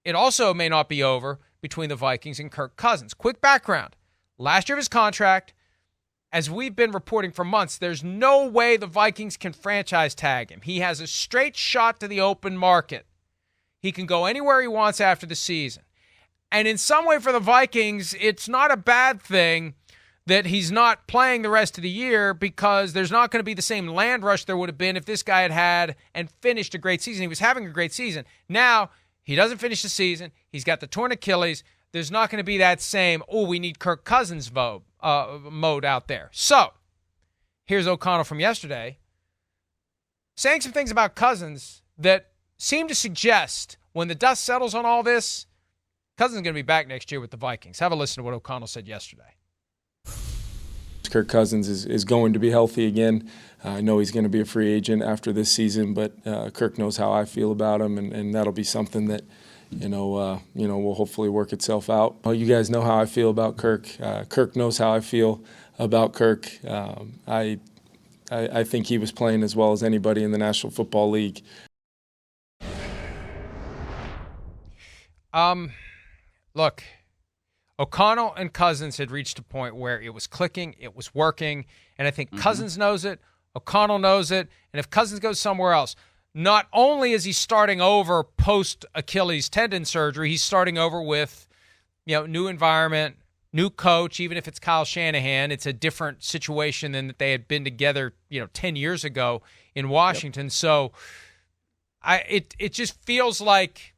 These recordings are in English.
it also may not be over between the Vikings and Kirk Cousins. Quick background. Last year of his contract, as we've been reporting for months, there's no way the Vikings can franchise tag him. He has a straight shot to the open market. He can go anywhere he wants after the season. And in some way for the Vikings, it's not a bad thing that he's not playing the rest of the year, because there's not going to be the same land rush there would have been if this guy had and finished a great season. He was having a great season. Now, he doesn't finish the season. He's got the torn Achilles. There's not going to be that same, we need Kirk Cousins mode out there. So, here's O'Connell from yesterday saying some things about Cousins that seem to suggest when the dust settles on all this, Cousins is going to be back next year with the Vikings. Have a listen to what O'Connell said yesterday. Kirk Cousins is going to be healthy again. I know he's going to be a free agent after this season, but Kirk knows how I feel about him, and that'll be something that will hopefully work itself out. Well, you guys know how I feel about Kirk. Kirk knows how I feel about Kirk. I think he was playing as well as anybody in the National Football League. Look, O'Connell and Cousins had reached a point where it was clicking, it was working, and I think Cousins knows it, O'Connell knows it, and if Cousins goes somewhere else, not only is he starting over post-Achilles tendon surgery, he's starting over with, new environment, new coach. Even if it's Kyle Shanahan, it's a different situation than that they had been together, 10 years ago in Washington. Yep. So it just feels like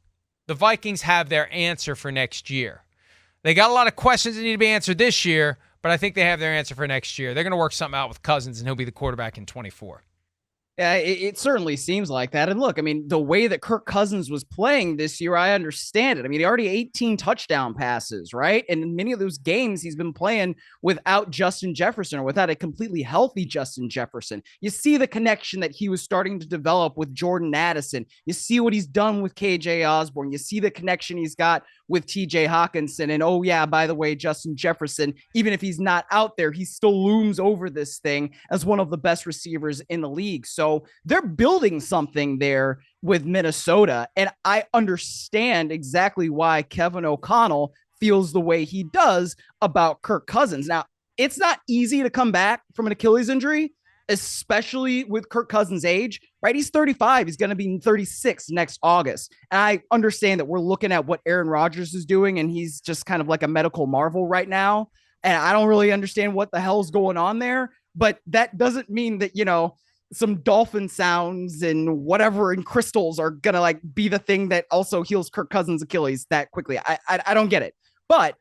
the Vikings have their answer for next year. They got a lot of questions that need to be answered this year, but I think they have their answer for next year. They're going to work something out with Cousins, and he'll be the quarterback in 24. Yeah, it certainly seems like that. And look, the way that Kirk Cousins was playing this year, I understand it. He already 18 touchdown passes, right? And in many of those games, he's been playing without Justin Jefferson, or without a completely healthy Justin Jefferson. You see the connection that he was starting to develop with Jordan Addison. You see what he's done with KJ Osborne. You see the connection he's got with TJ Hawkinson. And oh yeah, by the way, Justin Jefferson, even if he's not out there, he still looms over this thing as one of the best receivers in the league. So they're building something there with Minnesota. And I understand exactly why Kevin O'Connell feels the way he does about Kirk Cousins. Now, it's not easy to come back from an Achilles injury, especially with Kirk Cousins' age, right? He's 35. He's going to be 36 next August. And I understand that we're looking at what Aaron Rodgers is doing, and he's just kind of like a medical marvel right now. And I don't really understand what the hell's going on there, but that doesn't mean that, some dolphin sounds and whatever and crystals are going to be the thing that also heals Kirk Cousins' Achilles that quickly. I don't get it, but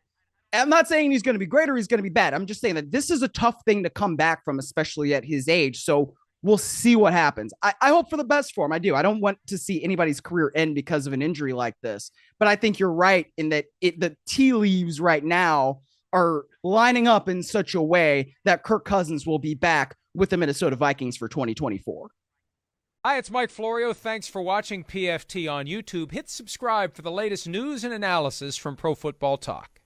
I'm not saying he's going to be great or he's going to be bad. I'm just saying that this is a tough thing to come back from, especially at his age. So we'll see what happens. I hope for the best for him. I do. I don't want to see anybody's career end because of an injury like this, but I think you're right in that the tea leaves right now are lining up in such a way that Kirk Cousins will be back with the Minnesota Vikings for 2024. Hi, it's Mike Florio. Thanks for watching PFT on YouTube. Hit subscribe for the latest news and analysis from Pro Football Talk.